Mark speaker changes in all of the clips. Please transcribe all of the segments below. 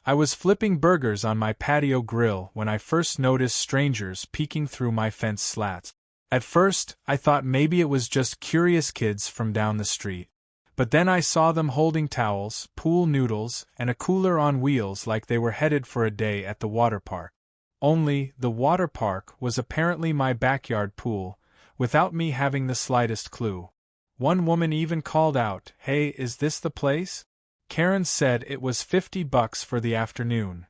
Speaker 1: I was flipping burgers on my patio grill when I first noticed strangers peeking through my fence slats. At first, I thought maybe it was just curious kids from down the street. But then I saw them holding towels, pool noodles, and a cooler on wheels like they were headed for a day at the water park. Only, the water park was apparently my backyard pool, without me having the slightest clue. One woman even called out, "Hey, is this the place?" Karen said it was $50 for the afternoon.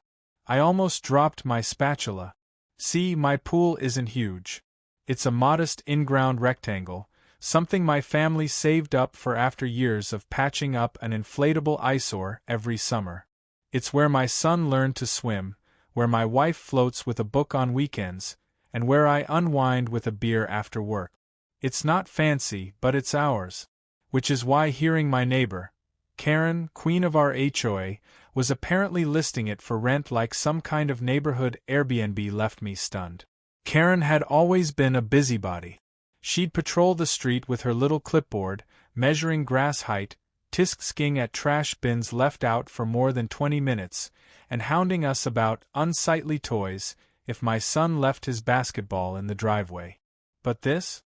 Speaker 1: I almost dropped my spatula. See, my pool isn't huge. It's a modest in-ground rectangle, something my family saved up for after years of patching up an inflatable eyesore every summer. It's where my son learned to swim, where my wife floats with a book on weekends, and where I unwind with a beer after work. It's not fancy, but it's ours. Which is why hearing my neighbor, Karen, queen of our HOA, was apparently listing it for rent like some kind of neighborhood Airbnb left me stunned. Karen had always been a busybody. She'd patrol the street with her little clipboard, measuring grass height, tisk-sking at trash bins left out for more than 20 minutes, and hounding us about unsightly toys if my son left his basketball in the driveway. But this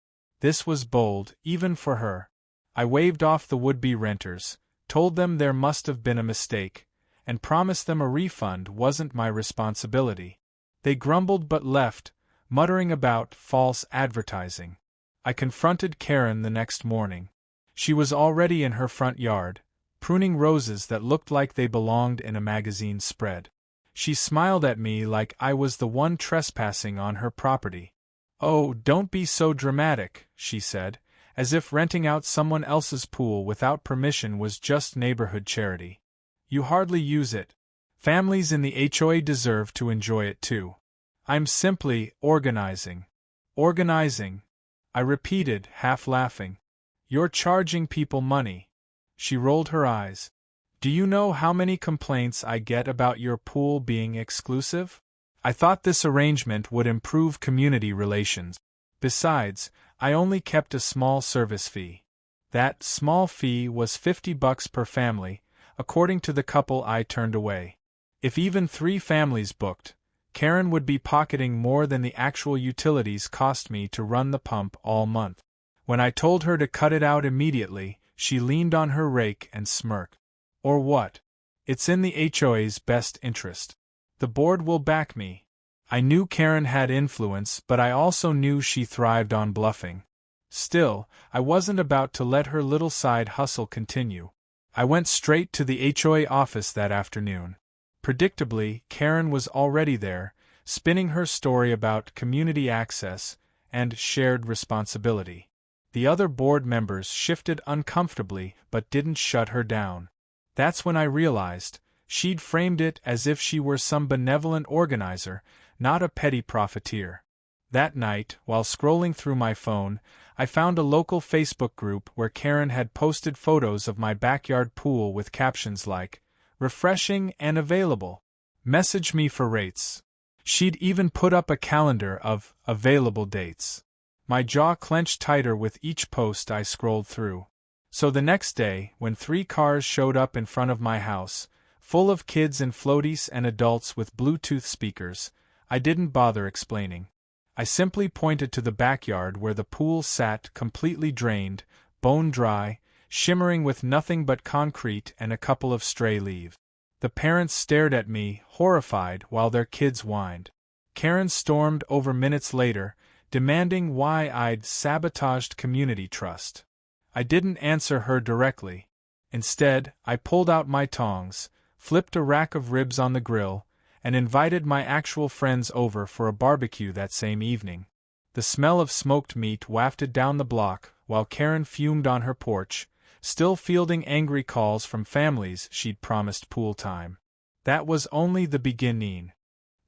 Speaker 1: was bold, even for her. I waved off the would-be renters, told them there must have been a mistake, and promised them a refund wasn't my responsibility. They grumbled but left, muttering about false advertising. I confronted Karen the next morning. She was already in her front yard, pruning roses that looked like they belonged in a magazine spread. She smiled at me like I was the one trespassing on her property. "Oh, don't be so dramatic," she said, as if renting out someone else's pool without permission was just neighborhood charity. "You hardly use it. Families in the HOA deserve to enjoy it too. I'm simply organizing." "Organizing," I repeated, half laughing. "You're charging people money." She rolled her eyes. "Do you know how many complaints I get about your pool being exclusive? I thought this arrangement would improve community relations. Besides, I only kept a small service fee. That small fee was $50 per family, according to the couple I turned away. If even 3 families booked, Karen would be pocketing more than the actual utilities cost me to run the pump all month. When I told her to cut it out immediately, she leaned on her rake and smirked. "Or what? It's in the HOA's best interest. The board will back me." I knew Karen had influence, but I also knew she thrived on bluffing. Still, I wasn't about to let her little side hustle continue. I went straight to the HOA office that afternoon. Predictably, Karen was already there, spinning her story about community access and shared responsibility. The other board members shifted uncomfortably but didn't shut her down. That's when I realized she'd framed it as if she were some benevolent organizer, not a petty profiteer. That night, while scrolling through my phone, I found a local Facebook group where Karen had posted photos of my backyard pool with captions like, "Refreshing and available. Message me for rates." She'd even put up a calendar of available dates. My jaw clenched tighter with each post I scrolled through. So the next day, when 3 cars showed up in front of my house, full of kids in floaties and adults with Bluetooth speakers, I didn't bother explaining. I simply pointed to the backyard where the pool sat completely drained, bone dry, shimmering with nothing but concrete and a couple of stray leaves. The parents stared at me, horrified, while their kids whined. Karen stormed over minutes later, demanding why I'd sabotaged community trust. I didn't answer her directly. Instead, I pulled out my tongs, flipped a rack of ribs on the grill, and invited my actual friends over for a barbecue that same evening. The smell of smoked meat wafted down the block, while Karen fumed on her porch, still fielding angry calls from families she'd promised pool time. That was only the beginning.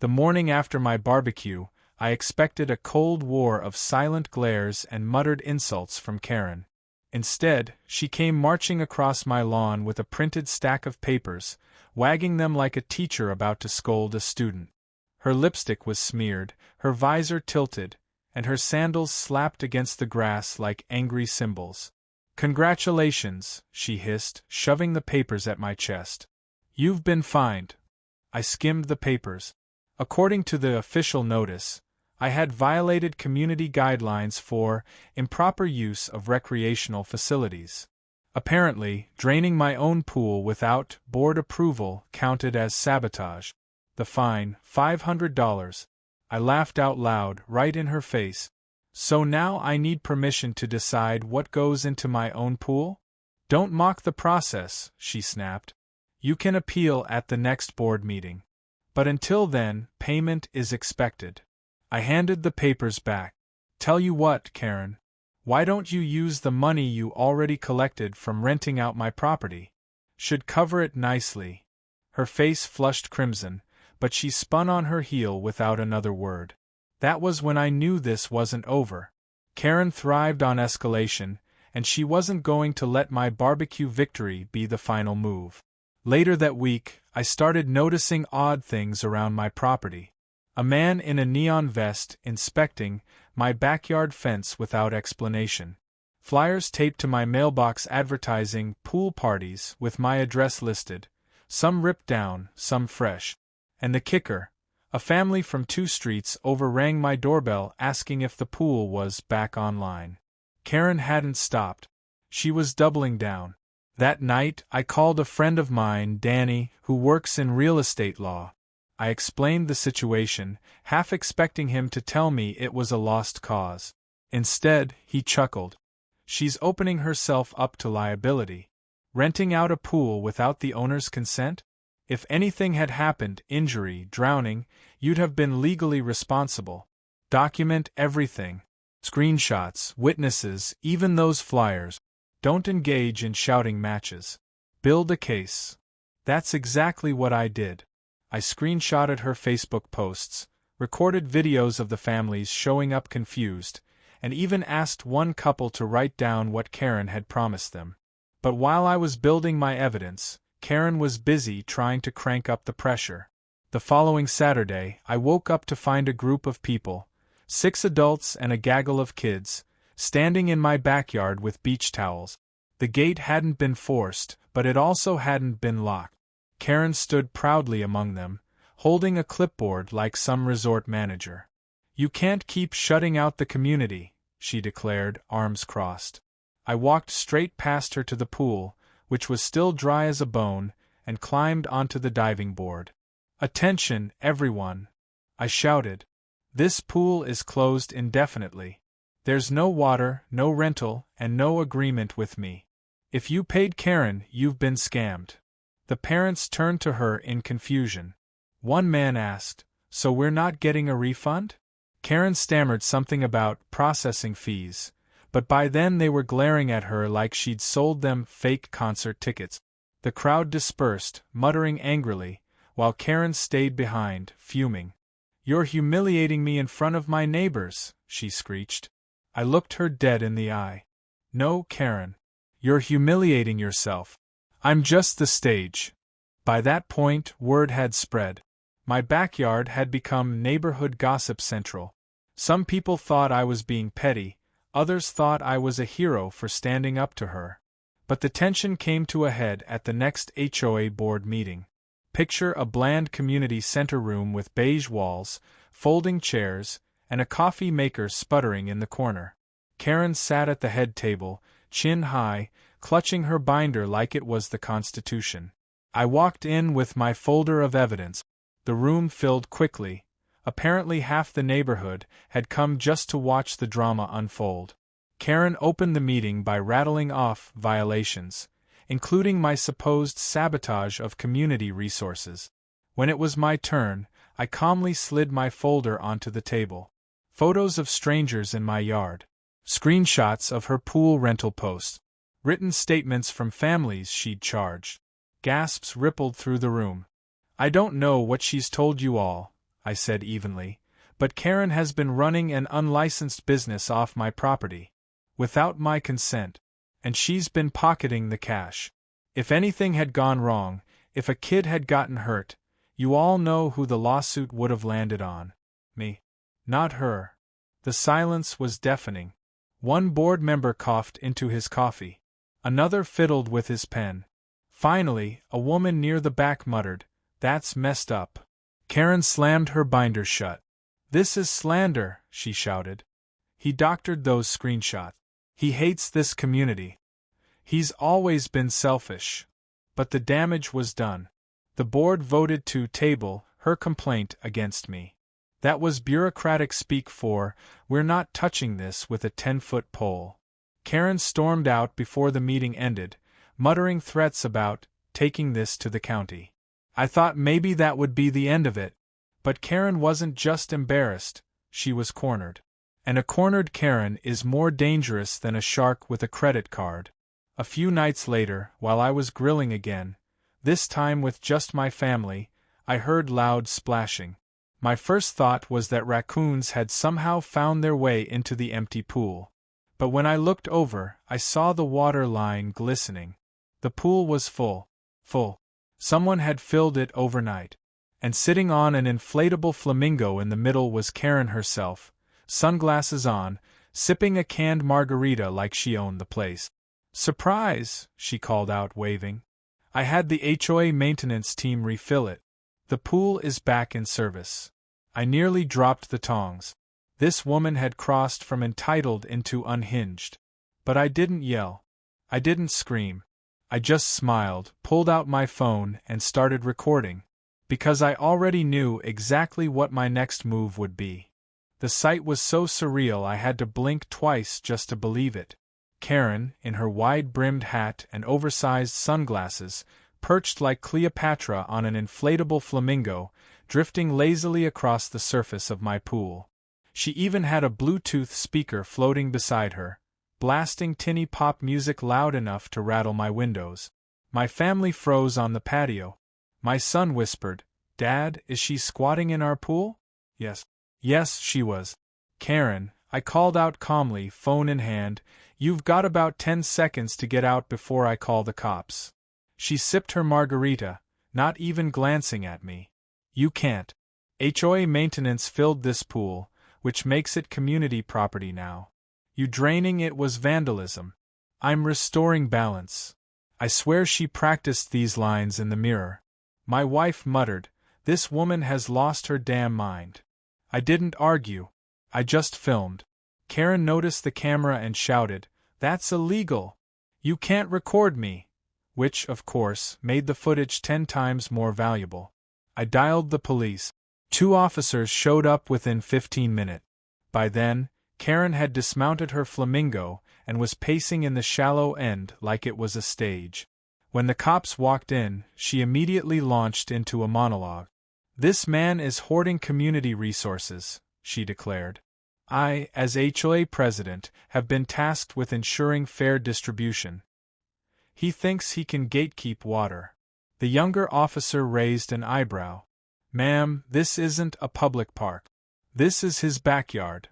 Speaker 1: The morning after my barbecue, I expected a cold war of silent glares and muttered insults from Karen. Instead, she came marching across my lawn with a printed stack of papers, wagging them like a teacher about to scold a student. Her lipstick was smeared, her visor tilted, and her sandals slapped against the grass like angry cymbals. "Congratulations," she hissed, shoving the papers at my chest. "You've been fined." I skimmed the papers. According to the official notice, I had violated community guidelines for improper use of recreational facilities. Apparently, draining my own pool without board approval counted as sabotage. The fine, $500. I laughed out loud, right in her face. So now I need permission to decide what goes into my own pool? Don't mock the process, she snapped. You can appeal at the next board meeting. But until then, payment is expected. I handed the papers back. Tell you what, Karen. Why don't you use the money you already collected from renting out my property? Should cover it nicely. Her face flushed crimson, but she spun on her heel without another word. That was when I knew this wasn't over. Karen thrived on escalation, and she wasn't going to let my barbecue victory be the final move. Later that week, I started noticing odd things around my property. A man in a neon vest inspecting my backyard fence without explanation. Flyers taped to my mailbox advertising pool parties with my address listed, some ripped down, some fresh. And the kicker, a family from 2 streets over rang my doorbell asking if the pool was back online. Karen hadn't stopped. She was doubling down. That night, I called a friend of mine, Danny, who works in real estate law. I explained the situation, half expecting him to tell me it was a lost cause. Instead, he chuckled. She's opening herself up to liability. Renting out a pool without the owner's consent? If anything had happened, injury, drowning, you'd have been legally responsible. Document everything. Screenshots, witnesses, even those flyers. Don't engage in shouting matches. Build a case. That's exactly what I did. I screenshotted her Facebook posts, recorded videos of the families showing up confused, and even asked one couple to write down what Karen had promised them. But while I was building my evidence, Karen was busy trying to crank up the pressure. The following Saturday, I woke up to find a group of people, 6 adults and a gaggle of kids, standing in my backyard with beach towels. The gate hadn't been forced, but it also hadn't been locked. Karen stood proudly among them, holding a clipboard like some resort manager. You can't keep shutting out the community, she declared, arms crossed. I walked straight past her to the pool, which was still dry as a bone, and climbed onto the diving board. Attention, everyone! I shouted. This pool is closed indefinitely. There's no water, no rental, and no agreement with me. If you paid Karen, you've been scammed. The parents turned to her in confusion. One man asked, "So we're not getting a refund?" Karen stammered something about processing fees, but by then they were glaring at her like she'd sold them fake concert tickets. The crowd dispersed, muttering angrily, while Karen stayed behind, fuming. "You're humiliating me in front of my neighbors," she screeched. I looked her dead in the eye. "No, Karen. You're humiliating yourself. I'm just the stage." By that point, word had spread. My backyard had become neighborhood gossip central. Some people thought I was being petty, others thought I was a hero for standing up to her. But the tension came to a head at the next HOA board meeting. Picture a bland community center room with beige walls, folding chairs, and a coffee maker sputtering in the corner. Karen sat at the head table, chin high, clutching her binder like it was the Constitution. I walked in with my folder of evidence. The room filled quickly. Apparently half the neighborhood had come just to watch the drama unfold. Karen opened the meeting by rattling off violations, including my supposed sabotage of community resources. When it was my turn, I calmly slid my folder onto the table. Photos of strangers in my yard. Screenshots of her pool rental posts. Written statements from families she'd charged. Gasps rippled through the room. "I don't know what she's told you all," I said evenly, "but Karen has been running an unlicensed business off my property, without my consent, and she's been pocketing the cash. If anything had gone wrong, if a kid had gotten hurt, you all know who the lawsuit would have landed on. Me. Not her." The silence was deafening. One board member coughed into his coffee. Another fiddled with his pen. Finally, a woman near the back muttered, That's messed up. Karen slammed her binder shut. This is slander, she shouted. He doctored those screenshots. He hates this community. He's always been selfish. But the damage was done. The board voted to table her complaint against me. That was bureaucratic speak for, we're not touching this with a 10-foot pole. Karen stormed out before the meeting ended, muttering threats about taking this to the county. I thought maybe that would be the end of it. But Karen wasn't just embarrassed, she was cornered. And a cornered Karen is more dangerous than a shark with a credit card. A few nights later, while I was grilling again, this time with just my family, I heard loud splashing. My first thought was that raccoons had somehow found their way into the empty pool. But when I looked over, I saw the water line glistening. The pool was full. Someone had filled it overnight. And sitting on an inflatable flamingo in the middle was Karen herself, sunglasses on, sipping a canned margarita like she owned the place. "Surprise!" she called out, waving. "I had the HOA maintenance team refill it. The pool is back in service." I nearly dropped the tongs. This woman had crossed from entitled into unhinged. But I didn't yell. I didn't scream. I just smiled, pulled out my phone, and started recording. Because I already knew exactly what my next move would be. The sight was so surreal I had to blink twice just to believe it. Karen, in her wide-brimmed hat and oversized sunglasses, perched like Cleopatra on an inflatable flamingo, drifting lazily across the surface of my pool. She even had a Bluetooth speaker floating beside her, blasting tinny pop music loud enough to rattle my windows. My family froze on the patio. My son whispered, "Dad, is she squatting in our pool?" Yes. Yes, she was. "Karen," I called out calmly, phone in hand, "you've got about 10 seconds to get out before I call the cops." She sipped her margarita, not even glancing at me. "You can't. HOA maintenance filled this pool, which makes it community property now. You draining it was vandalism. I'm restoring balance." I swear she practiced these lines in the mirror. My wife muttered, "This woman has lost her damn mind." I didn't argue. I just filmed. Karen noticed the camera and shouted, "That's illegal. You can't record me." Which, of course, made the footage 10 times more valuable. I dialed the police. 2 officers showed up within 15 minutes. By then, Karen had dismounted her flamingo and was pacing in the shallow end like it was a stage. When the cops walked in, she immediately launched into a monologue. "This man is hoarding community resources," she declared. "I, as HOA president, have been tasked with ensuring fair distribution. He thinks he can gatekeep water." The younger officer raised an eyebrow. "Ma'am, this isn't a public park. This is his backyard."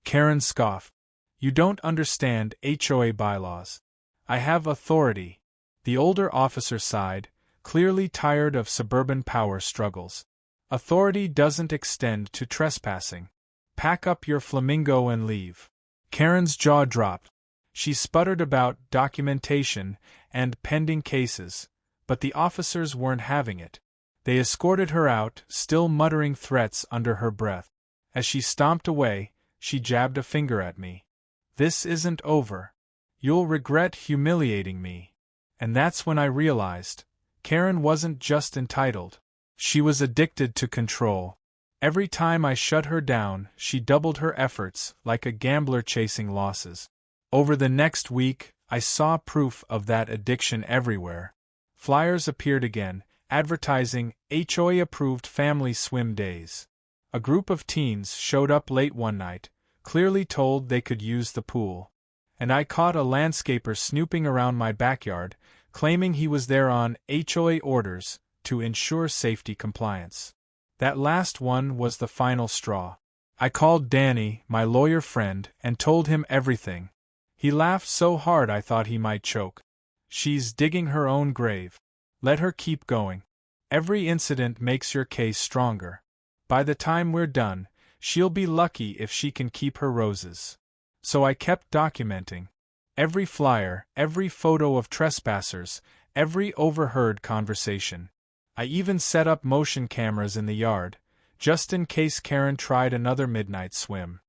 Speaker 1: Karen scoffed. "You don't understand HOA bylaws. I have authority." The older officer sighed, clearly tired of suburban power struggles. "Authority doesn't extend to trespassing. Pack up your flamingo and leave." Karen's jaw dropped. She sputtered about documentation and pending cases, but the officers weren't having it. They escorted her out, still muttering threats under her breath. As she stomped away, she jabbed a finger at me. "This isn't over. You'll regret humiliating me." And that's when I realized, Karen wasn't just entitled. She was addicted to control. Every time I shut her down, she doubled her efforts, like a gambler chasing losses. Over the next week, I saw proof of that addiction everywhere. Flyers appeared again, advertising HOA-approved family swim days. A group of teens showed up late one night, clearly told they could use the pool. And I caught a landscaper snooping around my backyard, claiming he was there on HOA orders to ensure safety compliance. That last one was the final straw. I called Danny, my lawyer friend, and told him everything. He laughed so hard I thought he might choke. "She's digging her own grave. Let her keep going. Every incident makes your case stronger. By the time we're done, she'll be lucky if she can keep her roses." So I kept documenting. Every flyer, every photo of trespassers, every overheard conversation. I even set up motion cameras in the yard, just in case Karen tried another midnight swim.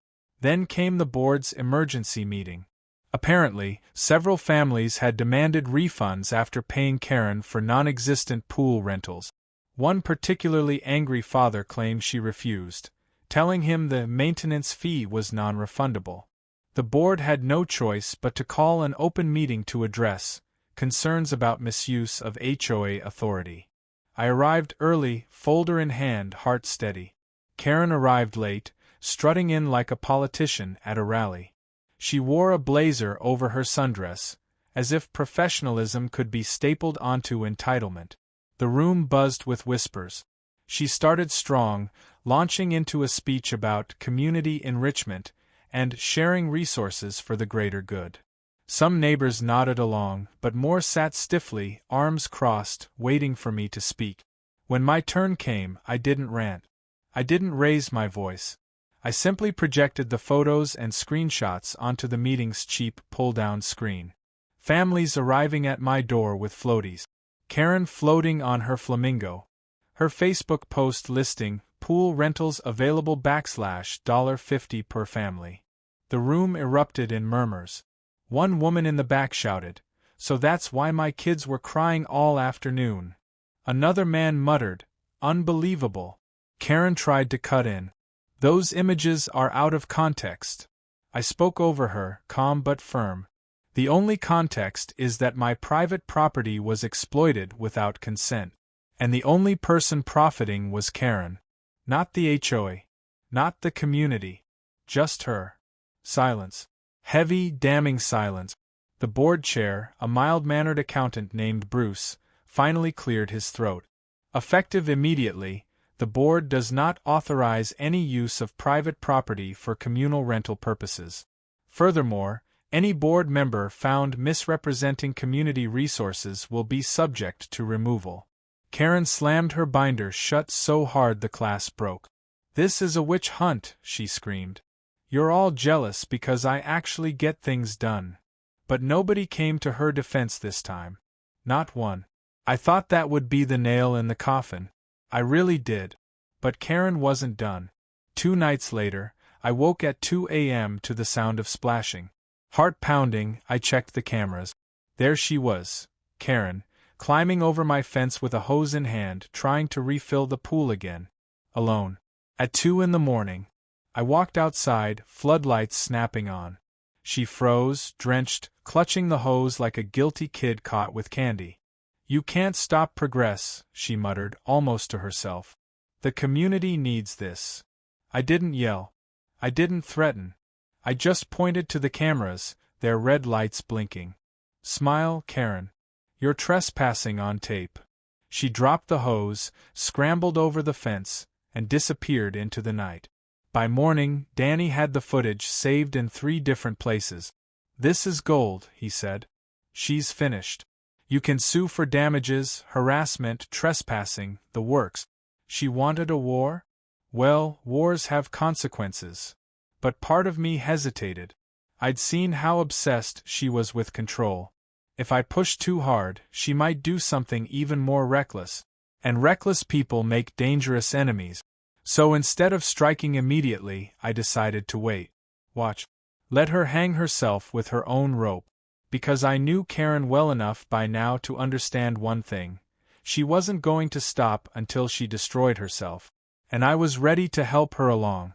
Speaker 1: Then came the board's emergency meeting. Apparently, several families had demanded refunds after paying Karen for non-existent pool rentals. One particularly angry father claimed she refused, telling him the maintenance fee was non-refundable. The board had no choice but to call an open meeting to address concerns about misuse of HOA authority. I arrived early, folder in hand, heart steady. Karen arrived late, strutting in like a politician at a rally. She wore a blazer over her sundress, as if professionalism could be stapled onto entitlement. The room buzzed with whispers. She started strong, launching into a speech about community enrichment and sharing resources for the greater good. Some neighbors nodded along, but more sat stiffly, arms crossed, waiting for me to speak. When my turn came, I didn't rant. I didn't raise my voice. I simply projected the photos and screenshots onto the meeting's cheap pull-down screen. Families arriving at my door with floaties. Karen floating on her flamingo. Her Facebook post listing, pool rentals available $50 per family. The room erupted in murmurs. One woman in the back shouted, "So that's why my kids were crying all afternoon." Another man muttered, "Unbelievable." Karen tried to cut in. "Those images are out of context." I spoke over her, calm but firm. "The only context is that my private property was exploited without consent. And the only person profiting was Karen. Not the HOA. Not the community. Just her." Silence. Heavy, damning silence. The board chair, a mild-mannered accountant named Bruce, finally cleared his throat. "Effective immediately, the board does not authorize any use of private property for communal rental purposes. Furthermore, any board member found misrepresenting community resources will be subject to removal." Karen slammed her binder shut so hard the glass broke. "This is a witch hunt," she screamed. "You're all jealous because I actually get things done." But nobody came to her defense this time. Not one. I thought that would be the nail in the coffin. I really did. But Karen wasn't done. 2 nights later, I woke at 2 a.m. to the sound of splashing. Heart pounding, I checked the cameras. There she was, Karen, climbing over my fence with a hose in hand, trying to refill the pool again. Alone. At 2 in the morning. I walked outside, floodlights snapping on. She froze, drenched, clutching the hose like a guilty kid caught with candy. "You can't stop progress," she muttered, almost to herself. "The community needs this." I didn't yell. I didn't threaten. I just pointed to the cameras, their red lights blinking. "Smile, Karen. You're trespassing on tape." She dropped the hose, scrambled over the fence, and disappeared into the night. By morning, Danny had the footage saved in 3 different places. "This is gold," he said. "She's finished. You can sue for damages, harassment, trespassing, the works." She wanted a war? Well, wars have consequences. But part of me hesitated. I'd seen how obsessed she was with control. If I pushed too hard, she might do something even more reckless. And reckless people make dangerous enemies. So instead of striking immediately, I decided to wait. Watch. Let her hang herself with her own rope. Because I knew Karen well enough by now to understand one thing. She wasn't going to stop until she destroyed herself. And I was ready to help her along.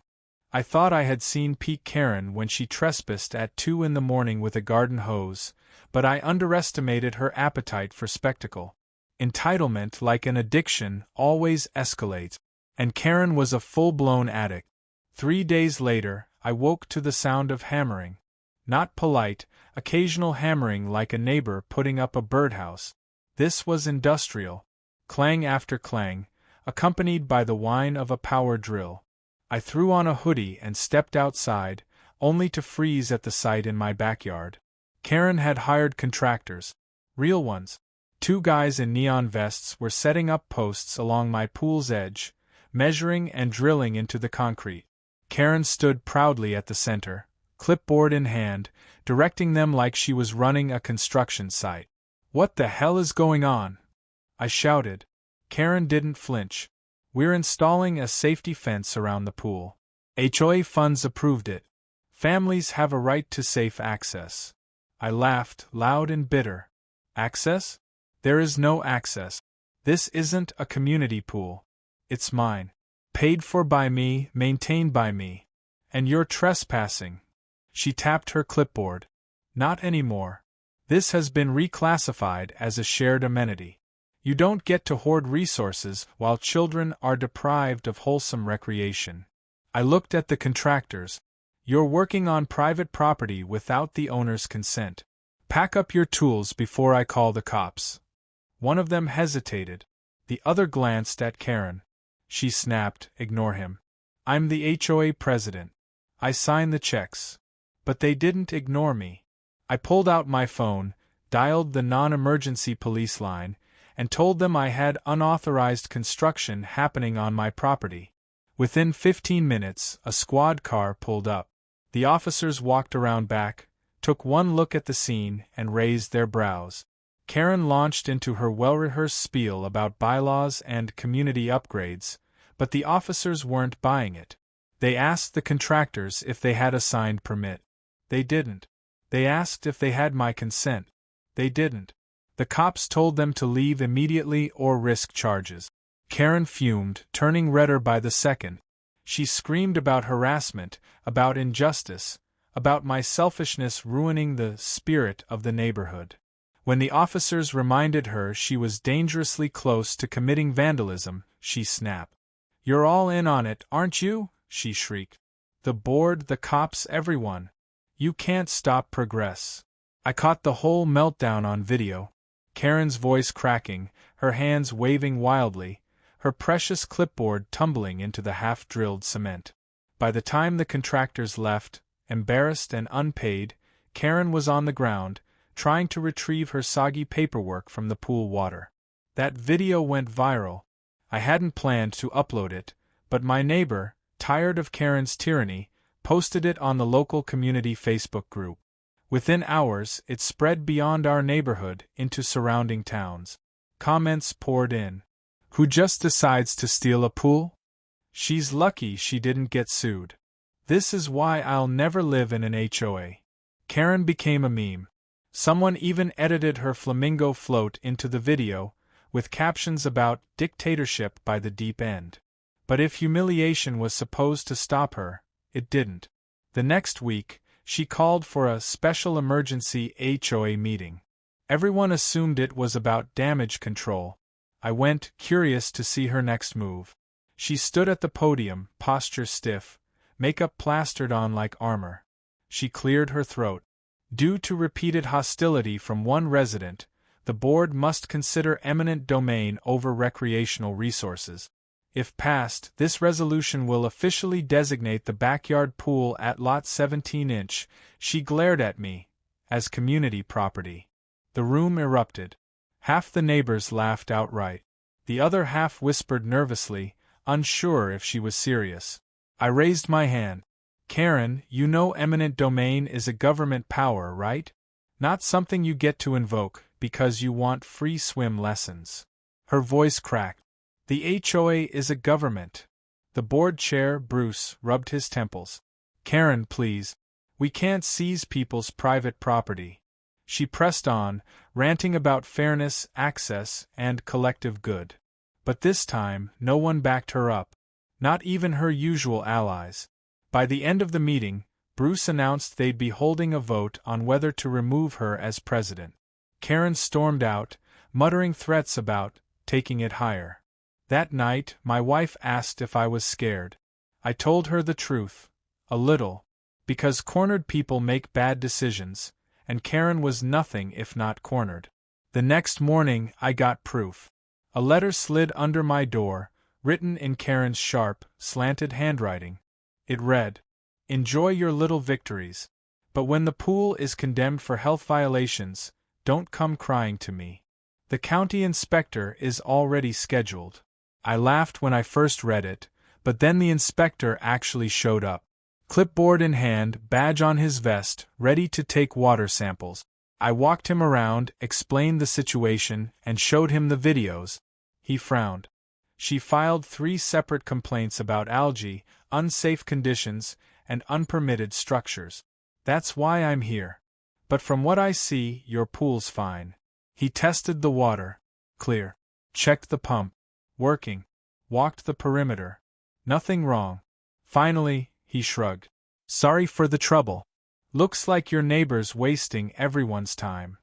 Speaker 1: I thought I had seen peak Karen when she trespassed at 2 in the morning with a garden hose, but I underestimated her appetite for spectacle. Entitlement, like an addiction, always escalates. And Karen was a full-blown addict. 3 days later, I woke to the sound of hammering. Not polite, occasional hammering like a neighbor putting up a birdhouse. This was industrial. Clang after clang, accompanied by the whine of a power drill. I threw on a hoodie and stepped outside, only to freeze at the sight in my backyard. Karen had hired contractors. Real ones. 2 guys in neon vests were setting up posts along my pool's edge, measuring and drilling into the concrete. Karen stood proudly at the center, clipboard in hand, directing them like she was running a construction site. "What the hell is going on?" I shouted. Karen didn't flinch. We're installing a safety fence around the pool. HOA funds approved it. Families have a right to safe access. I laughed, loud and bitter. Access? There is no access. This isn't a community pool. It's mine. Paid for by me, maintained by me. And you're trespassing. She tapped her clipboard. Not anymore. This has been reclassified as a shared amenity. You don't get to hoard resources while children are deprived of wholesome recreation. I looked at the contractors. You're working on private property without the owner's consent. Pack up your tools before I call the cops. One of them hesitated. The other glanced at Karen. She snapped, "Ignore him. I'm the HOA president. I sign the checks." But they didn't ignore me. I pulled out my phone, dialed the non-emergency police line, and told them I had unauthorized construction happening on my property. Within 15 minutes, a squad car pulled up. The officers walked around back, took one look at the scene, and raised their brows. Karen launched into her well-rehearsed spiel about bylaws and community upgrades, but the officers weren't buying it. They asked the contractors if they had a signed permit. They didn't. They asked if they had my consent. They didn't. The cops told them to leave immediately or risk charges. Karen fumed, turning redder by the second. She screamed about harassment, about injustice, about my selfishness ruining the spirit of the neighborhood. When the officers reminded her she was dangerously close to committing vandalism, she snapped. "You're all in on it, aren't you?" she shrieked. "The board, the cops, everyone. You can't stop progress." I caught the whole meltdown on video. Karen's voice cracking, her hands waving wildly, her precious clipboard tumbling into the half-drilled cement. By the time the contractors left, embarrassed and unpaid, Karen was on the ground, trying to retrieve her soggy paperwork from the pool water. That video went viral. I hadn't planned to upload it, but my neighbor, tired of Karen's tyranny, posted it on the local community Facebook group. Within hours, it spread beyond our neighborhood into surrounding towns. Comments poured in. "Who just decides to steal a pool? She's lucky she didn't get sued. This is why I'll never live in an HOA." Karen became a meme. Someone even edited her flamingo float into the video, with captions about dictatorship by the deep end. But if humiliation was supposed to stop her, it didn't. The next week, she called for a special emergency HOA meeting. Everyone assumed it was about damage control. I went, curious to see her next move. She stood at the podium, posture stiff, makeup plastered on like armor. She cleared her throat. "Due to repeated hostility from one resident, the board must consider eminent domain over recreational resources. If passed, this resolution will officially designate the backyard pool at lot 17". She glared at me, as community property. The room erupted. Half the neighbors laughed outright. The other half whispered nervously, unsure if she was serious. I raised my hand. "Karen, you know eminent domain is a government power, right? Not something you get to invoke because you want free swim lessons." Her voice cracked. "The HOA is a government." The board chair, Bruce, rubbed his temples. "Karen, please. We can't seize people's private property." She pressed on, ranting about fairness, access, and collective good. But this time, no one backed her up. Not even her usual allies. By the end of the meeting, Bruce announced they'd be holding a vote on whether to remove her as president. Karen stormed out, muttering threats about taking it higher. That night, my wife asked if I was scared. I told her the truth. A little. Because cornered people make bad decisions, and Karen was nothing if not cornered. The next morning, I got proof. A letter slid under my door, written in Karen's sharp, slanted handwriting. It read, "Enjoy your little victories. But when the pool is condemned for health violations, don't come crying to me. The county inspector is already scheduled." I laughed when I first read it, but then the inspector actually showed up. Clipboard in hand, badge on his vest, ready to take water samples. I walked him around, explained the situation, and showed him the videos. He frowned. She filed 3 separate complaints about algae, unsafe conditions, and unpermitted structures. That's why I'm here. But from what I see, your pool's fine. He tested the water. Clear. Checked the pump. Working. Walked the perimeter. Nothing wrong. Finally, he shrugged. Sorry for the trouble. Looks like your neighbor's wasting everyone's time.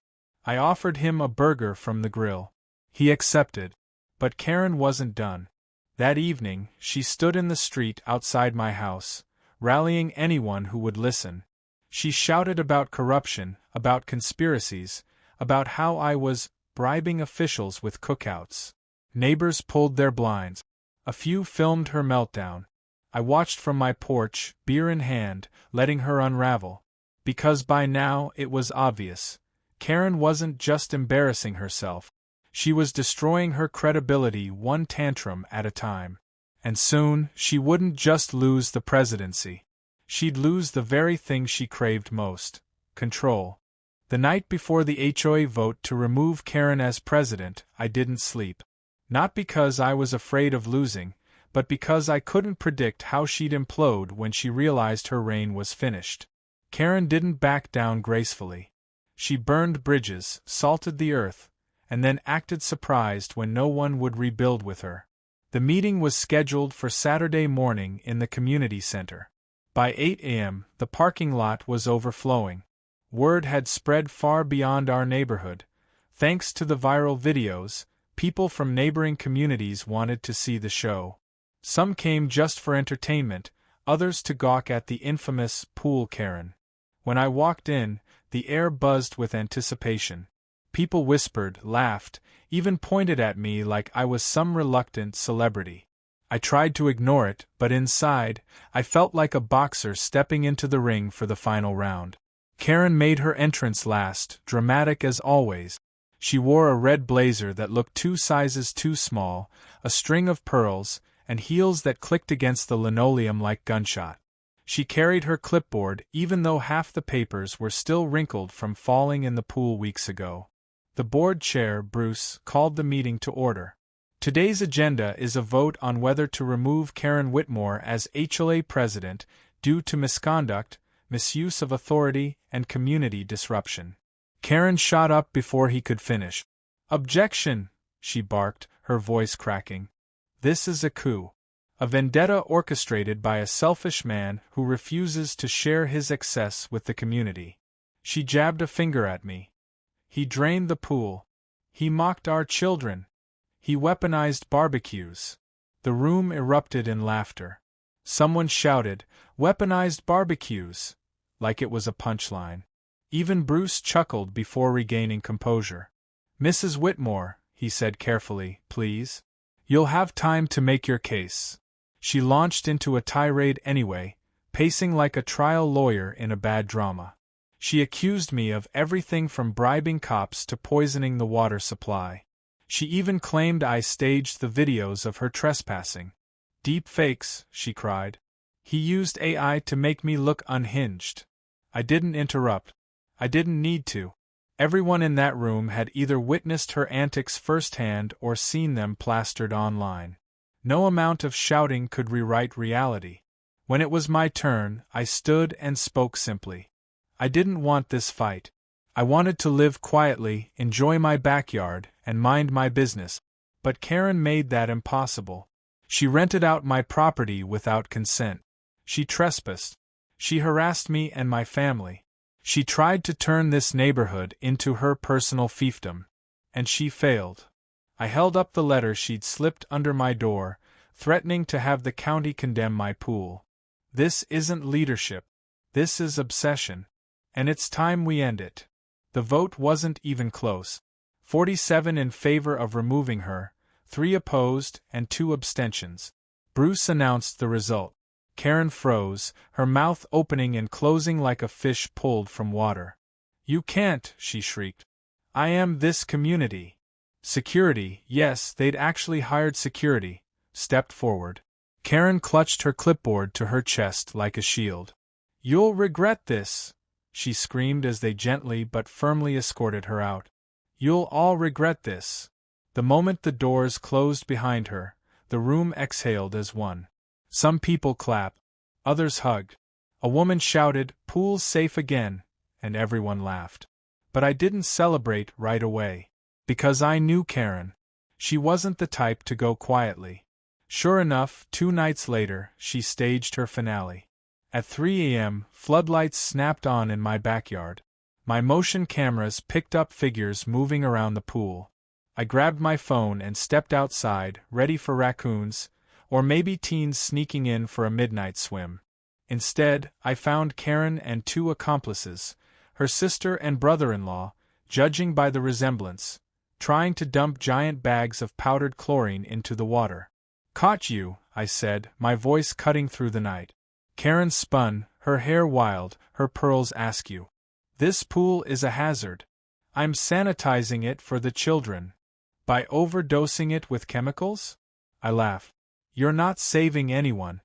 Speaker 1: I offered him a burger from the grill. He accepted. But Karen wasn't done. That evening, she stood in the street outside my house, rallying anyone who would listen. She shouted about corruption, about conspiracies, about how I was bribing officials with cookouts. Neighbors pulled their blinds. A few filmed her meltdown. I watched from my porch, beer in hand, letting her unravel. Because by now it was obvious. Karen wasn't just embarrassing herself. She was destroying her credibility one tantrum at a time. And soon, she wouldn't just lose the presidency. She'd lose the very thing she craved most: control. The night before the HOA vote to remove Karen as president, I didn't sleep. Not because I was afraid of losing, but because I couldn't predict how she'd implode when she realized her reign was finished. Karen didn't back down gracefully. She burned bridges, salted the earth, and then acted surprised when no one would rebuild with her. The meeting was scheduled for Saturday morning in the community center. By 8 a.m., the parking lot was overflowing. Word had spread far beyond our neighborhood. Thanks to the viral videos, people from neighboring communities wanted to see the show. Some came just for entertainment, others to gawk at the infamous pool Karen. When I walked in, the air buzzed with anticipation. People whispered, laughed, even pointed at me like I was some reluctant celebrity. I tried to ignore it, but inside, I felt like a boxer stepping into the ring for the final round. Karen made her entrance last, dramatic as always. She wore a red blazer that looked 2 sizes too small, a string of pearls, and heels that clicked against the linoleum like gunshot. She carried her clipboard even though half the papers were still wrinkled from falling in the pool weeks ago. The board chair, Bruce, called the meeting to order. Today's agenda is a vote on whether to remove Karen Whitmore as HOA president due to misconduct, misuse of authority, and community disruption. Karen shot up before he could finish. Objection, she barked, her voice cracking. This is a coup. A vendetta orchestrated by a selfish man who refuses to share his excess with the community. She jabbed a finger at me. He drained the pool. He mocked our children. He weaponized barbecues. The room erupted in laughter. Someone shouted, "Weaponized barbecues!" like it was a punchline. Even Bruce chuckled before regaining composure. "Mrs. Whitmore," he said carefully, "please. You'll have time to make your case." She launched into a tirade anyway, pacing like a trial lawyer in a bad drama. She accused me of everything from bribing cops to poisoning the water supply. She even claimed I staged the videos of her trespassing. "Deep fakes," she cried. "He used AI to make me look unhinged." I didn't interrupt. I didn't need to. Everyone in that room had either witnessed her antics firsthand or seen them plastered online. No amount of shouting could rewrite reality. When it was my turn, I stood and spoke simply. I didn't want this fight. I wanted to live quietly, enjoy my backyard, and mind my business. But Karen made that impossible. She rented out my property without consent. She trespassed. She harassed me and my family. She tried to turn this neighborhood into her personal fiefdom. And she failed. I held up the letter she'd slipped under my door, threatening to have the county condemn my pool. This isn't leadership. This is obsession. And it's time we end it. The vote wasn't even close. 47 in favor of removing her, 3 opposed, and 2 abstentions. Bruce announced the result. Karen froze, her mouth opening and closing like a fish pulled from water. "You can't," she shrieked. "I am this community." Security, yes, they'd actually hired security, stepped forward. Karen clutched her clipboard to her chest like a shield. "You'll regret this," she screamed as they gently but firmly escorted her out. "You'll all regret this." The moment the doors closed behind her, the room exhaled as one. Some people clapped, others hugged. A woman shouted, "Pool's safe again," and everyone laughed. But I didn't celebrate right away. Because I knew Karen. She wasn't the type to go quietly. Sure enough, 2 nights later, she staged her finale. At 3 a.m., floodlights snapped on in my backyard. My motion cameras picked up figures moving around the pool. I grabbed my phone and stepped outside, ready for raccoons, or maybe teens sneaking in for a midnight swim. Instead, I found Karen and 2 accomplices, her sister and brother-in-law, judging by the resemblance, trying to dump giant bags of powdered chlorine into the water. "Caught you," I said, my voice cutting through the night. Karen spun, her hair wild, her pearls askew. "This pool is a hazard. I'm sanitizing it for the children. By overdosing it with chemicals?" I laughed. "You're not saving anyone.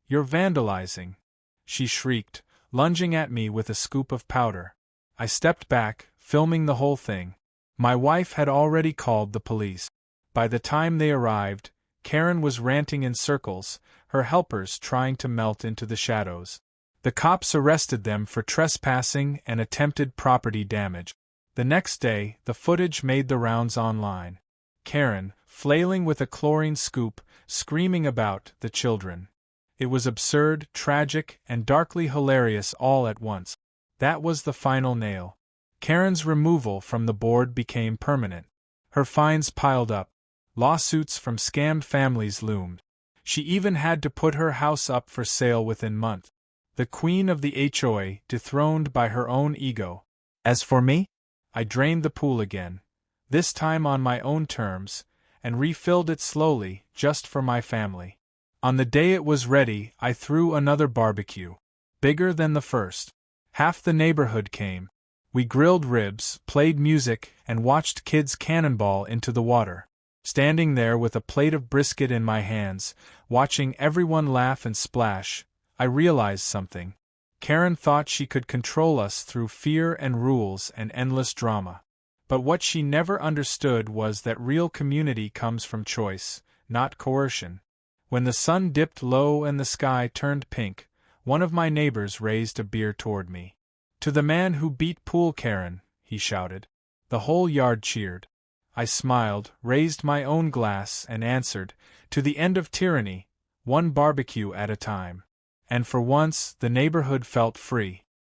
Speaker 1: You're vandalizing," she shrieked, lunging at me with a scoop of powder. I stepped back, filming the whole thing. My wife had already called the police. By the time they arrived, Karen was ranting in circles, her helpers trying to melt into the shadows. The cops arrested them for trespassing and attempted property damage. The next day, the footage made the rounds online. Karen, flailing with a chlorine scoop, screaming about the children. It was absurd, tragic, and darkly hilarious all at once. That was the final nail. Karen's removal from the board became permanent. Her fines piled up. Lawsuits from scammed families loomed. She even had to put her house up for sale within months. The queen of the HOA, dethroned by her own ego. As for me, I drained the pool again, this time on my own terms, and refilled it slowly, just for my family. On the day it was ready, I threw another barbecue. Bigger than the first. Half the neighborhood came. We grilled ribs, played music, and watched kids cannonball into the water. Standing there with a plate of brisket in my hands, watching everyone laugh and splash, I realized something. Karen thought she could control us through fear and rules and endless drama. But what she never understood was that real community comes from choice, not coercion. When the sun dipped low and the sky turned pink, one of my neighbors raised a beer toward me. "To the man who beat Pool Karen," he shouted. The whole yard cheered. I smiled, raised my own glass, and answered, "To the end of tyranny, one barbecue at a time." And for once, the neighborhood felt free.